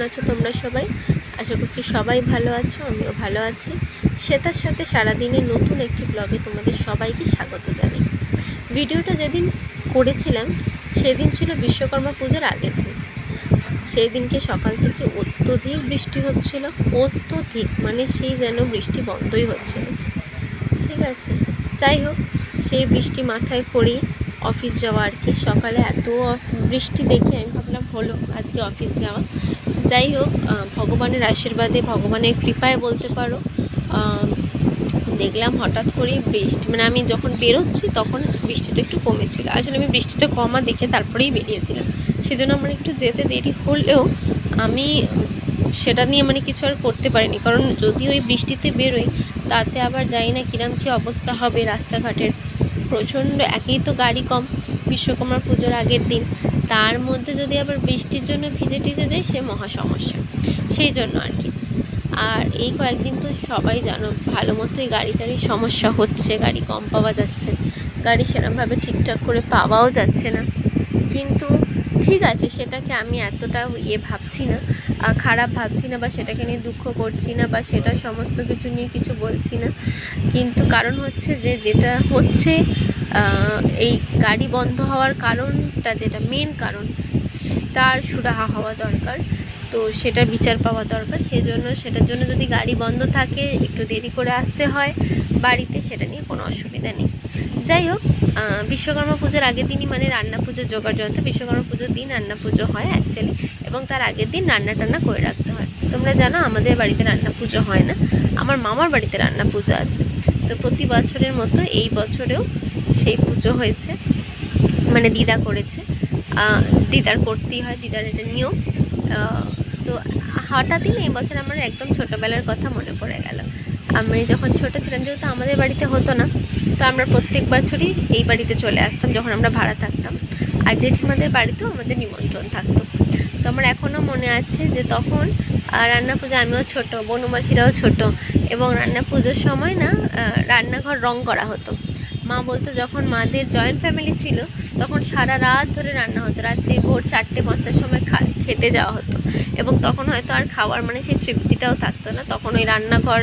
আছো তোমরা সবাই? আশা করছি সবাই ভালো আছো, আমিও ভালো আছি। শ্বেতার সাথে সারাদিনের নতুন একটি ব্লগে তোমাদের সবাইকে স্বাগত জানাই। ভিডিওটা যেদিন করেছিলাম সেদিন ছিল বিশ্বকর্মা পুজোর আগের দিন। সেই দিনকে সকাল থেকে অত্যধিক বৃষ্টি হচ্ছিল, অত্যধিক মানে সেই যেন বৃষ্টি বন্ধই হচ্ছিল। ঠিক আছে, যাই হোক, সেই বৃষ্টি মাথায় করেই অফিস যাওয়া আর কি। সকালে এত বৃষ্টি দেখে আমি ভাবলাম হলো আজকে অফিস যাওয়া। যাই হোক, ভগবানের আশীর্বাদে, ভগবানের কৃপায় বলতে পারো, দেখলাম হঠাৎ করেই বৃষ্টি, মানে আমি যখন বেরোচ্ছি তখন বৃষ্টিটা একটু কমেছিল। আসলে আমি বৃষ্টিটা কমা দেখে তারপরেই বেরিয়েছিলাম, সেজন্য আমার একটু যেতে দেরি হলেও আমি সেটা নিয়ে মানে কিছু আর করতে পারিনি। কারণ যদি ওই বৃষ্টিতে বেরোই তাতে আবার জানি না কিরম কী অবস্থা হবে রাস্তাঘাটের। প্রচণ্ড, একেই তো গাড়ি কম, বিশ্বকর্মা পুজোর আগের দিন, তার মধ্যে যদি আবার বৃষ্টির জন্য ভিজে টিজে যায় সে মহা সমস্যা। সেই জন্য আর কি। আর এই কয়েকদিন তো সবাই জানো ভালো মতোই গাড়ি টাড়ির সমস্যা হচ্ছে, গাড়ি কম পাওয়া যাচ্ছে, গাড়ি সেরকমভাবে ঠিকঠাক করে পাওয়াও যাচ্ছে না। কিন্তু ঠিক আছে, সেটাকে আমি এতটা ভাবছি না, খারাপ ভাবছি না, বা সেটাকে নিয়ে দুঃখ করছি না, বা সেটা সমস্ত কিছু নিয়ে কিছু বলছি না। কিন্তু কারণ হচ্ছে যে যেটা হচ্ছে, এই গাড়ি বন্ধ হওয়ার কারণটা, যেটা মেন কারণ, তার সুরাহা হওয়া দরকার। তো সেটার বিচার পাওয়া দরকার। সেই জন্য সেটার জন্য যদি গাড়ি বন্ধ থাকে, একটু দেরি করে আসতে হয় বাড়িতে, সেটা নিয়ে কোনো অসুবিধা নেই। যাই হোক, বিশ্বকর্মা পুজোর আগের দিনই মানে রান্না পুজোর জোগাড় যন্ত্র, বিশ্বকর্মা পুজোর দিন রান্না পুজো হয় অ্যাকচুয়ালি, এবং তার আগের দিন রান্না টান্না করে রাখতে হয়। তোমরা জানো আমাদের বাড়িতে রান্না পুজো হয় না, আমার মামার বাড়িতে রান্না পুজো আছে। তো প্রতি বছরের মতো এই বছরেও সেই পুজো হয়েছে, মানে দিদা করেছে। দিদার করতেই হয়, দিদার এটা নিয়ম। তো হঠাৎই না এবছর আমার একদম ছোটোবেলার কথা মনে পড়ে গেল। আমি যখন ছোটো ছিলাম, যেহেতু আমাদের বাড়িতে হতো না, তো আমরা প্রত্যেক বছরই এই বাড়িতে চলে আসতাম যখন আমরা ভাড়া থাকতাম। আর জেঠিমাদের বাড়িতেও আমাদের নিমন্ত্রণ থাকতো। তো আমার এখনও মনে আছে যে তখন রান্না পুজো, আমিও ছোটো, বনুমাসিরাও ছোটো, এবং রান্না পুজোর সময় না রান্নাঘর রং করা হতো। মা বলতো যখন মাদের জয়েন্ট ফ্যামিলি ছিল তখন সারা রাত ধরে রান্না হতো, রাত্রি ভোর 4টে-5টার সময় খেতে যাওয়া হতো। এবং তখন হয়তো আর খাওয়ার মানে সেই তৃপ্তিটাও থাকতো না, তখন ওই রান্নাঘর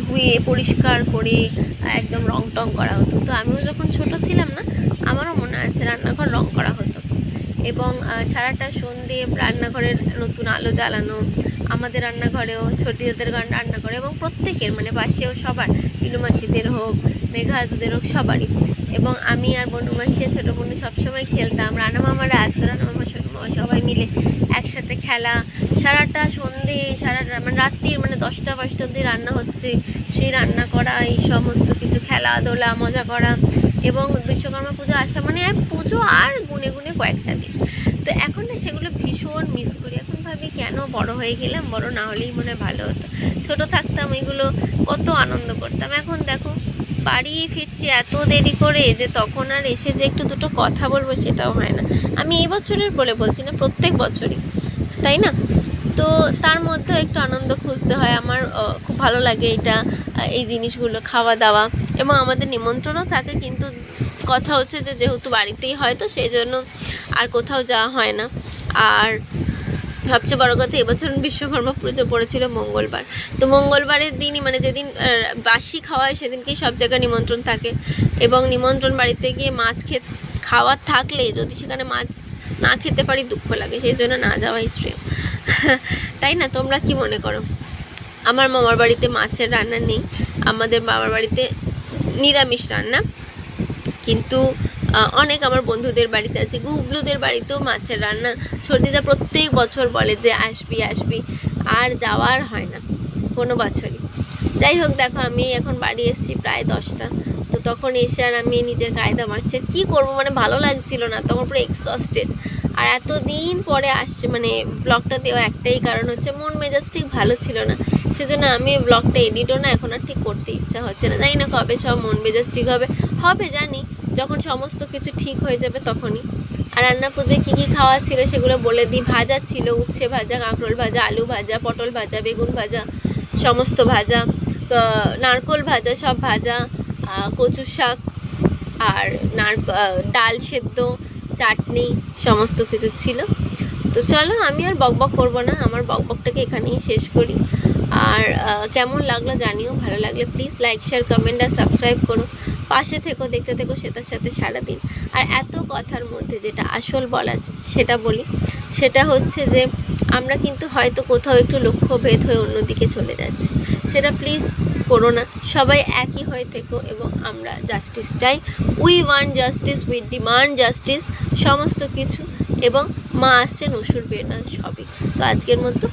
ধুয়ে পরিষ্কার করে একদম রং টং করা হতো। তো আমিও যখন ছোট ছিলাম না, আমারও মনে আছে রান্নাঘর রং করা হতো, এবং সারাটা সন্ধে রান্নাঘরের নতুন আলো জ্বালানো, আমাদের রান্নাঘরেও ছোটিদের রান্নাঘরে, এবং প্রত্যেকের মানে পাশেও সবার, পিলুমাসিদের হোক, মেঘাদুদের হোক, সবারই। এবং আমি আর বনুমাসি, ছোটো বোনু সবসময় খেলতাম, রানা মামারা আসতো, রানা মামা, সোনু মামা সবাই মিলে একসাথে খেলা, সারাটা সন্ধে, মানে রাত্রির মানে 10টা-5টা অবধি রান্না হচ্ছে, সেই রান্না করা, এই সমস্ত কিছু খেলাধুলা, মজা করা। এবং বিশ্বকর্মা পুজো আসা মানে পুজো আর গুনে গুনে কয়েকটা দিন। তো এখন না সেগুলো ভীষণ মিস করি। এখন ভাবি কেন বড় হয়ে গেলাম, বড় না হলেই মনে হয় ভালো হতো। ছোট থাকতাম, এগুলো কত আনন্দ করতাম। এখন দেখো বাড়ি ফিরছি এত দেরি করে যে তখন আর এসে যে একটু দুটো কথা বলবো সেটাও হয় না। আমি এই বছরের বলে বলছি না, প্রত্যেক বছরই, তাই না? তো তার মধ্যেও একটু আনন্দ খুঁজতে হয়। আমার খুব ভালো লাগে এটা, এই জিনিসগুলো, খাওয়া দাওয়া, এবং আমাদের নিমন্ত্রণও থাকে। কিন্তু কথা হচ্ছে যে যেহেতু বাড়িতেই হয়, তো সেই জন্য আর কোথাও যাওয়া হয় না। আর সবচেয়ে বড় কথা, এবছর বিশ্বকর্মা পুজো পড়েছিল মঙ্গলবার। তো মঙ্গলবারের দিনই মানে যেদিন বাসি খাওয়া হয় সেদিনকেই সব জায়গায় নিমন্ত্রণ থাকে, এবং নিমন্ত্রণ বাড়িতে গিয়ে মাছ খাওয়ার থাকলে যদি সেখানে মাছ না খেতে পারি দুঃখ লাগে, সেই জন্য না যাওয়াই শ্রেয়। তাই না? তোমরা কি মনে করো? আমার মামার বাড়িতে মাছের রান্না নেই, আমাদের বাবার বাড়িতে নিরামিষ রান্না, কিন্তু অনেক আমার বন্ধুদের বাড়িতে আছে, গুবলুদের বাড়িতেও মাছের রান্না। সর্দিদা প্রত্যেক বছর বলে যে আসবি আসবি, আর যাওয়ার হয় না কোনো বছরই। যাই হোক, দেখো আমি এখন বাড়ি এসেছি প্রায় 10টা। তো তখন এসে আর আমি নিজের কায়দা মারছি, কী করবো, মানে ভালো লাগছিল না, তখন পুরো এক্সস্টেড। আর এতদিন পরে আসছে, মানে ব্লগটা দেওয়া একটাই কারণ হচ্ছে মন মেজাজ ঠিক ভালো ছিল না, সেজন্য আমি ব্লগটা এডিটও না এখন আর ঠিক করতে ইচ্ছা হচ্ছে না। জানি না কবে সব মন মেজাজ ঠিক হবে, হবে জানি, যখন সমস্ত কিছু ঠিক হয়ে যাবে তখনই। আর রান্না পুজোয় কী কী খাওয়া ছিল সেগুলো বলে দিই। ভাজা ছিল, উচ্ছে ভাজা, কাঁকরোল ভাজা, আলু ভাজা, পটল ভাজা, বেগুন ভাজা, সমস্ত ভাজা, নারকোল ভাজা, সব ভাজা, কচু শাক, আর ডাল সেদ্ধ, চাটনি, সমস্ত কিছু ছিল। তো চলো আমি আর বকবক করবো না, আমার বকবকটাকে এখানেই শেষ করি। আর কেমন লাগলো জানিও, ভালো লাগলে প্লিজ লাইক শেয়ার কমেন্ট আর সাবস্ক্রাইব করো, পাশে থেকো, দেখতে থেকো শ্বেতার সাথে সারাদিন। আর এত কথার মধ্যে যেটা আসল বলার সেটা বলি, সেটা হচ্ছে যে আমরা কিন্তু হয়তো কোথাও একটু লক্ষ্যভেদ হয়ে অন্যদিকে চলে যাচ্ছি, সেটা প্লিজ করো না। সবাই একই হয়ে থেকো এবং আমরা জাস্টিস চাই, we want justice, we demand justice, সমস্ত কিছু। এবং মা আসছেন, অসুর বেনাস সবই। তো আজকের মতো